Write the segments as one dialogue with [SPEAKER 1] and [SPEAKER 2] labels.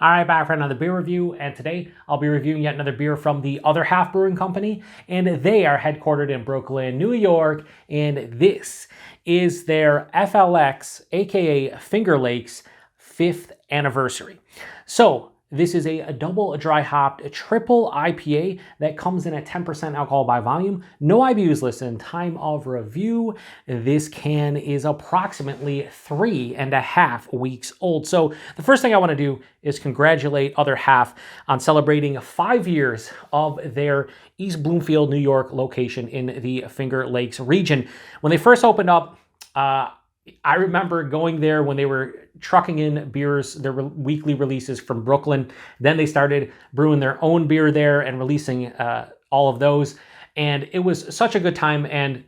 [SPEAKER 1] All right, back for another beer review, and today I'll be reviewing yet another beer from the Other Half Brewing Company, and they are headquartered in Brooklyn, New York, and this is their FLX, aka Finger Lakes, 5th anniversary. So this is a double dry hopped triple IPA that comes in at 10% alcohol by volume. No IBUs listed. Time of review, this can is approximately 3.5 weeks old. So the first thing I want to do is congratulate Other Half on celebrating 5 years of their East Bloomfield, New York location in the Finger Lakes region. When they first opened up, I remember going there when they were trucking in beers, their weekly releases from Brooklyn. Then they started brewing their own beer there and releasing all of those. And it was such a good time. And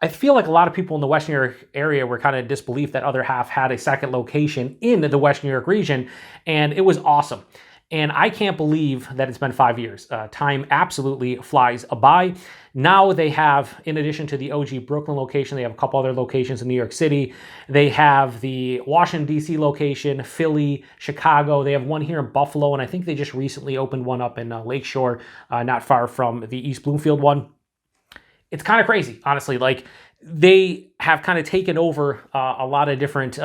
[SPEAKER 1] I feel like a lot of people in the West New York area were kind of disbelief that Other Half had a second location in the West New York region. And it was awesome. And I can't believe that it's been 5 years. Time absolutely flies by. Now they have, in addition to the OG Brooklyn location, they have a couple other locations in New York City. They have the Washington, D.C. location, Philly, Chicago. They have one here in Buffalo, and I think they just recently opened one up in Lakeshore, not far from the East Bloomfield one. It's kind of crazy, honestly. Like, they have kind of taken over a lot of different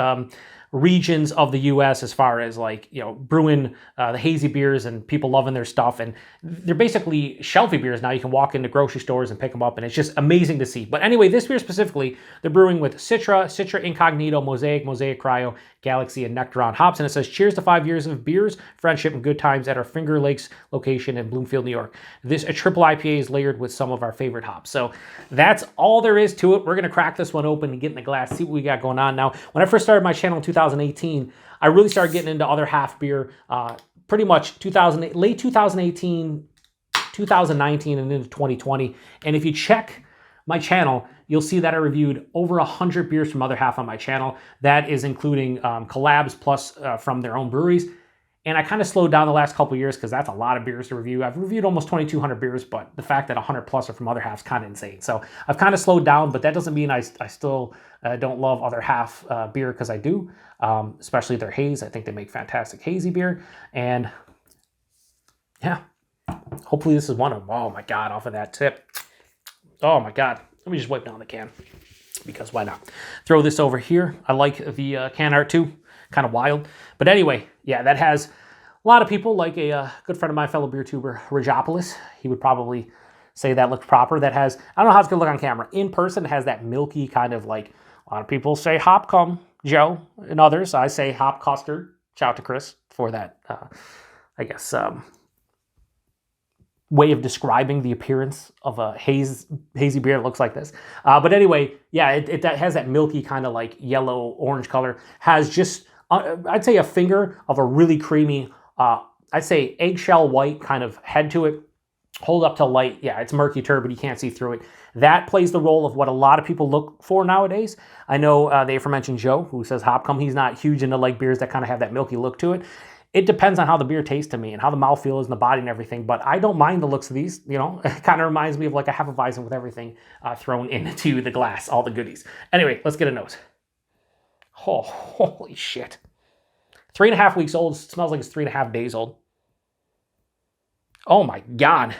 [SPEAKER 1] regions of the U.S. as far as, like, you know, brewing the hazy beers and people loving their stuff. And they're basically shelfy beers now. You can walk into grocery stores and pick them up, and it's just amazing to see. But anyway, this beer specifically, they're brewing with Citra Incognito, Mosaic Cryo, Galaxy, and Nectaron hops. And it says, cheers to 5 years of beers, friendship, and good times at our Finger Lakes location in Bloomfield, New York. This a triple IPA is layered with some of our favorite hops. So that's all there is to it. We're going to crack this one open and get in the glass, see what we got going on. Now, when I first started my channel in 2018, I really started getting into Other Half beer pretty much late 2018, 2019, and into 2020. And if you check my channel, you'll see that I reviewed over 100 beers from Other Half on my channel. That is including collabs plus from their own breweries. And I kind of slowed down the last couple of years because that's a lot of beers to review. I've reviewed almost 2,200 beers, but the fact that 100 plus are from Other Half is kind of insane. So I've kind of slowed down, but that doesn't mean I still don't love Other Half beer, because I do, especially their haze. I think they make fantastic hazy beer. And yeah, hopefully this is one of them. Oh my God, off of that tip. Oh my God. Let me just wipe down the can, because why not? Throw this over here. I like the can art too. Kind of wild. But anyway, yeah, that has a lot of people, like a good friend of mine, fellow beer tuber, Rajopolis. He would probably say that looks proper. That has, I don't know how it's going to look on camera. In person, it has that milky kind of, like, a lot of people say hop cum, Joe, and others. I say hop custard. Shout out to Chris for that, I guess, way of describing the appearance of a hazy beer that looks like this. But anyway, yeah, it has that milky kind of like yellow-orange color. Has just, I'd say, a finger of a really creamy, I'd say eggshell white kind of head to it. Hold up to light. Yeah, it's murky turbid. You can't see through it. That plays the role of what a lot of people look for nowadays. I know the aforementioned Joe, who says hop cum. He's not huge into like beers that kind of have that milky look to it. It depends on how the beer tastes to me and how the mouthfeel is in the body and everything, but I don't mind the looks of these. You know, it kind of reminds me of like a Hefeweizen with everything thrown into the glass, all the goodies. Anyway, let's get a nose. Oh, holy shit. 3.5 weeks old. Smells like it's 3.5 days old. Oh my God.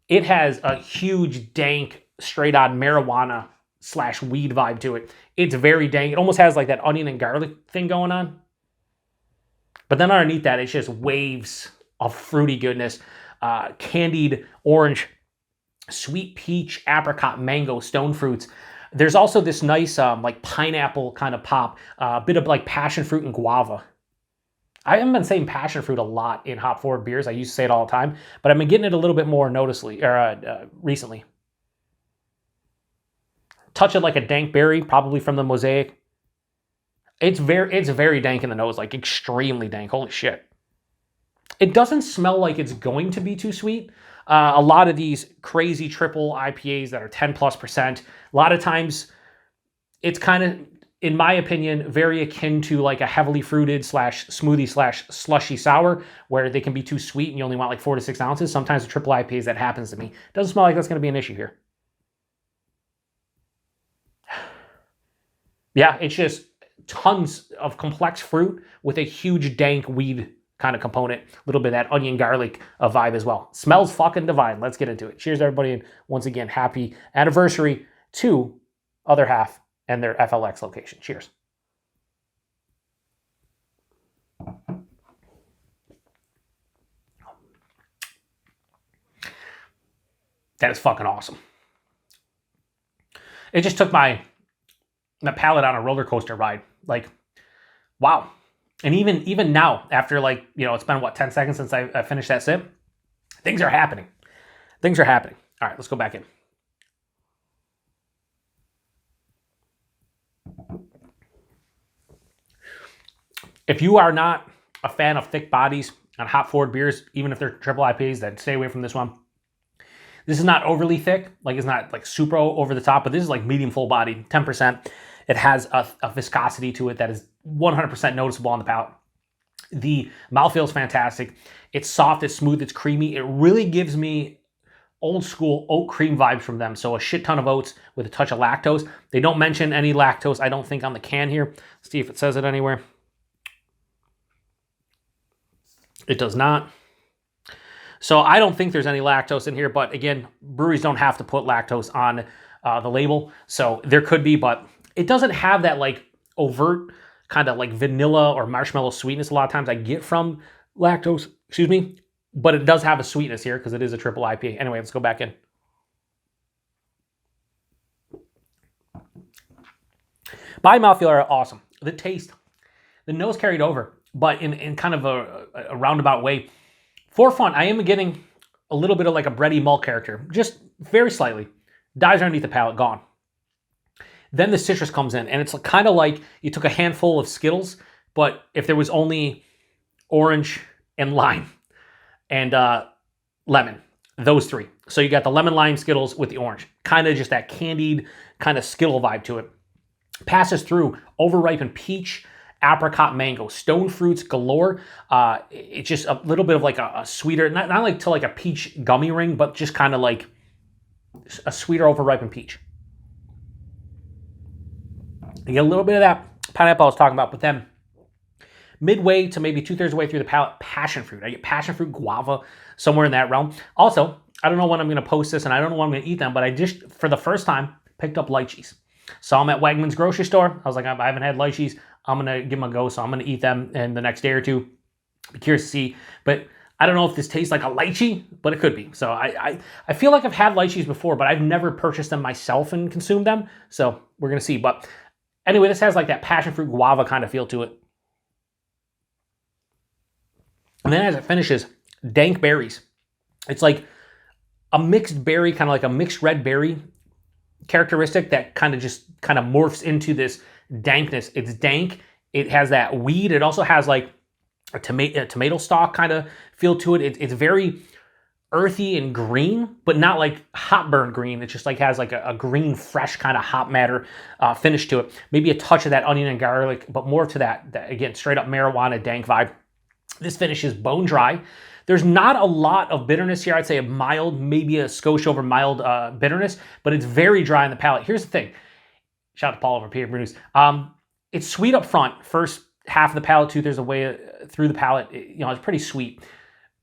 [SPEAKER 1] It has a huge, dank, straight on marijuana / weed vibe to it. It's very dank. It almost has like that onion and garlic thing going on. But then underneath that, it's just waves of fruity goodness. Candied orange, sweet peach, apricot, mango, stone fruits. There's also this nice like pineapple kind of pop, a bit of like passion fruit and guava. I haven't been saying passion fruit a lot in hop forward beers. I used to say it all the time, but I've been getting it a little bit more recently. Touch it like a dank berry, probably from the Mosaic. It's very dank in the nose, like extremely dank. Holy shit. It doesn't smell like it's going to be too sweet. A lot of these crazy triple IPAs that are 10+%, a lot of times it's kind of, in my opinion, very akin to like a heavily fruited / smoothie / slushy sour, where they can be too sweet and you only want like 4 to 6 ounces. Sometimes with triple IPAs that happens to me. Doesn't smell like that's going to be an issue here. Yeah, it's just tons of complex fruit with a huge dank weed kind of component. A little bit of that onion garlic vibe as well. Smells fucking divine. Let's get into it. Cheers, everybody. And once again, happy anniversary to Other Half and their FLX location. Cheers. That is fucking awesome. It just took my palate on a roller coaster ride. Like, wow. And even now, after like, you know, it's been what, 10 seconds since I finished that sip, things are happening. Things are happening. All right, let's go back in. If you are not a fan of thick bodies on hop forward beers, even if they're triple IPAs, then stay away from this one. This is not overly thick, like it's not like super over the top, but this is like medium full body, 10%. It has a viscosity to it that is 100% noticeable on the palate. The mouthfeel is fantastic. It's soft, it's smooth, it's creamy. It really gives me old school oat cream vibes from them. So a shit ton of oats with a touch of lactose. They don't mention any lactose, I don't think, on the can here. Let's see if it says it anywhere. It does not. So I don't think there's any lactose in here, but again, breweries don't have to put lactose on the label. So there could be, but it doesn't have that like overt kind of like vanilla or marshmallow sweetness a lot of times I get from lactose, excuse me, but it does have a sweetness here because it is a triple IPA. Anyway, let's go back in. Body mouthfeel are awesome. The taste, the nose carried over, but in kind of a roundabout way. Forefront, I am getting a little bit of like a bready malt character, just very slightly. Dies underneath the palate, gone. Then the citrus comes in, and it's kind of like you took a handful of Skittles, but if there was only orange and lime and lemon, those three. So you got the lemon lime Skittles with the orange, kind of just that candied kind of Skittle vibe to it. Passes through overripened peach, apricot, mango, stone fruits galore. It's just a little bit of like a sweeter, not like to like a peach gummy ring, but just kind of like a sweeter overripened peach. You get a little bit of that pineapple I was talking about, but then midway to maybe 2/3 of the way through the palate, passion fruit. I get passion fruit, guava, somewhere in that realm. Also, I don't know when I'm going to post this, and I don't know when I'm going to eat them, but I just, for the first time, picked up lychees. Saw them at Wegmans grocery store. I was like, I haven't had lychees. I'm going to give them a go, so I'm going to eat them in the next day or two. Be curious to see, but I don't know if this tastes like a lychee, but it could be. So I feel like I've had lychees before, but I've never purchased them myself and consumed them, so we're going to see. But anyway, this has like that passion fruit guava kind of feel to it. And then as it finishes, dank berries. It's like a mixed berry, kind of like a mixed red berry characteristic that kind of morphs into this dankness. It's dank. It has that weed. It also has like a tomato stalk kind of feel to it. It's very earthy and green, but not like hop burn green. It just like has like a green, fresh kind of hop matter finish to it. Maybe a touch of that onion and garlic, but more to that again, straight up marijuana dank vibe. This finish is bone dry. There's not a lot of bitterness here. I'd say a mild, maybe a skosh over mild bitterness, but it's very dry in the palate. Here's the thing. Shout out to Paul over PA Brews. It's sweet up front. First half of the palate, 2/3 of the way through the palate, it's pretty sweet.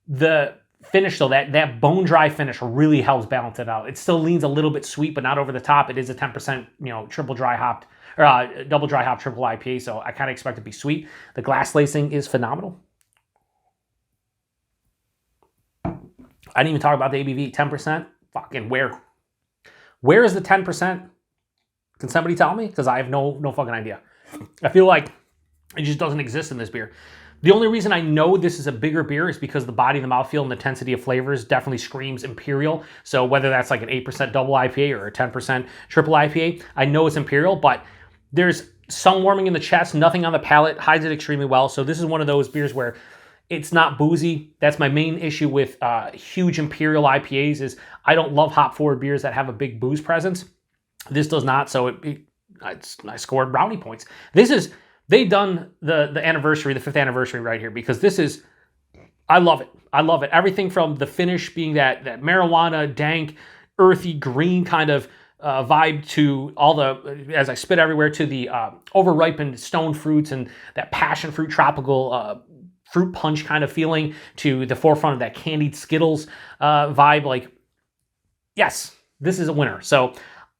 [SPEAKER 1] The finish though, that bone dry finish really helps balance it out. It still leans a little bit sweet, but not over the top. It is a 10%, triple dry hopped or double dry hop triple IPA, so I kind of expect it to be sweet. The glass lacing is phenomenal. I didn't even talk about the ABV, 10%. Fucking where? Where is the 10%? Can somebody tell me? Because I have no fucking idea. I feel like it just doesn't exist in this beer. The only reason I know this is a bigger beer is because the body, the mouthfeel, and the intensity of flavors definitely screams Imperial. So whether that's like an 8% double IPA or a 10% triple IPA, I know it's Imperial, but there's some warming in the chest, nothing on the palate, hides it extremely well. So this is one of those beers where it's not boozy. That's my main issue with huge Imperial IPAs is I don't love hop forward beers that have a big booze presence. This does not, so I scored brownie points. They've done the anniversary, the 5th anniversary right here, because this is, I love it. I love it. Everything from the finish being that marijuana, dank, earthy, green kind of vibe to all the, as I spit everywhere, to the over-ripened stone fruits and that passion fruit tropical fruit punch kind of feeling, to the forefront of that candied Skittles vibe. Like, yes, this is a winner. So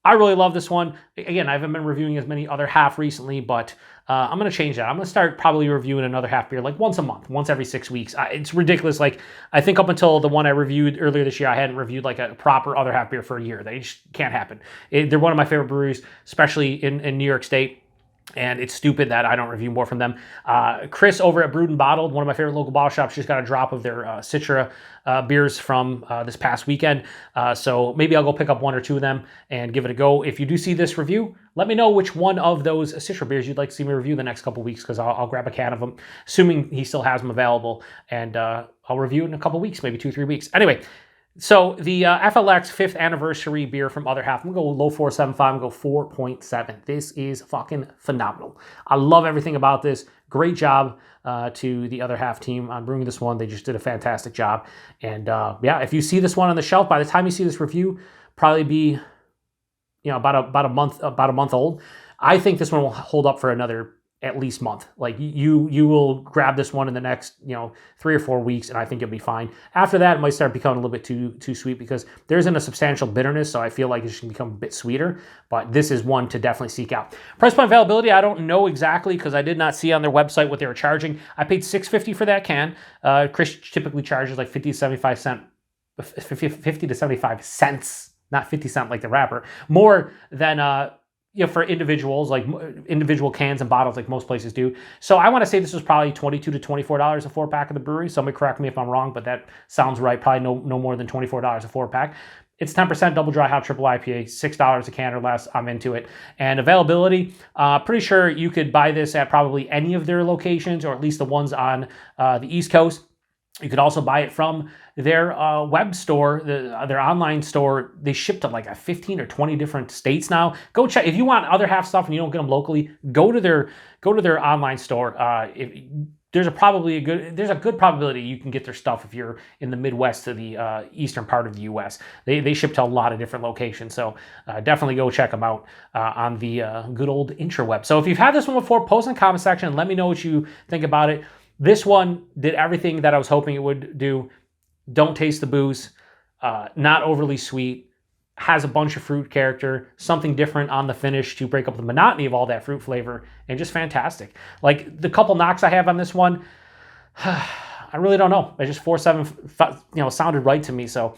[SPEAKER 1] I really love this one. Again, I haven't been reviewing as many Other Half recently, but I'm going to change that. I'm going to start probably reviewing another half beer like once a month, once every 6 weeks. It's ridiculous. Like, I think up until the one I reviewed earlier this year, I hadn't reviewed like a proper Other Half beer for a year. They just can't happen. They're one of my favorite breweries, especially in New York State. And it's stupid that I don't review more from them. Chris over at Brewed and Bottled, one of my favorite local bottle shops, just got a drop of their Citra beers from this past weekend. So maybe I'll go pick up one or two of them and give it a go. If you do see this review, let me know which one of those Citra beers you'd like to see me review the next couple weeks, because I'll grab a can of them, assuming he still has them available. And I'll review it in a couple weeks, maybe 2-3 weeks. Anyway, so the FLX 5th anniversary beer from Other Half, I'm going to go low 4.75, I'm going to go 4.7. This is fucking phenomenal. I love everything about this. Great job to the Other Half team on brewing this one. They just did a fantastic job. And yeah, if you see this one on the shelf, by the time you see this review, probably be, you know, about a month old. I think this one will hold up for another at least month. Like, you will grab this one in the next, 3 or 4 weeks, and I think you'll be fine. After that, it might start becoming a little bit too sweet, because there isn't a substantial bitterness, so I feel like it should become a bit sweeter. But this is one to definitely seek out. Price point availability, I don't know exactly, because I did not see on their website what they were charging. I paid $6.50 for that can. Chris typically charges like 50 to 75 cents, not 50 cents like the wrapper, more than for individuals, like individual cans and bottles, like most places do. So I want to say this was probably $22 to $24 a 4-pack of the brewery. Somebody correct me if I'm wrong, but that sounds right. Probably no more than $24 a 4-pack. It's 10% double dry hop triple IPA, $6 a can or less. I'm into it. And availability, pretty sure you could buy this at probably any of their locations, or at least the ones on the East Coast. You could also buy it from their web store, their online store. They ship to like 15 or 20 different states now. Go check. If you want Other Half stuff and you don't get them locally, go to their online store. There's a good probability you can get their stuff if you're in the Midwest to the eastern part of the U.S. They ship to a lot of different locations, so definitely go check them out on the good old intraweb. So if you've had this one before, post in the comment section and let me know what you think about it. This one did everything that I was hoping it would do. Don't taste the booze. Not overly sweet. Has a bunch of fruit character. Something different on the finish to break up the monotony of all that fruit flavor. And just fantastic. Like, the couple knocks I have on this one, I really don't know. It's just 4.7, sounded right to me. So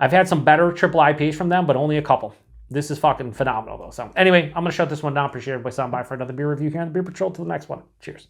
[SPEAKER 1] I've had some better triple IPAs from them, but only a couple. This is fucking phenomenal, though. So anyway, I'm going to shut this one down. Appreciate everybody stopping by for another beer review here on the Beer Patrol. Till the next one. Cheers.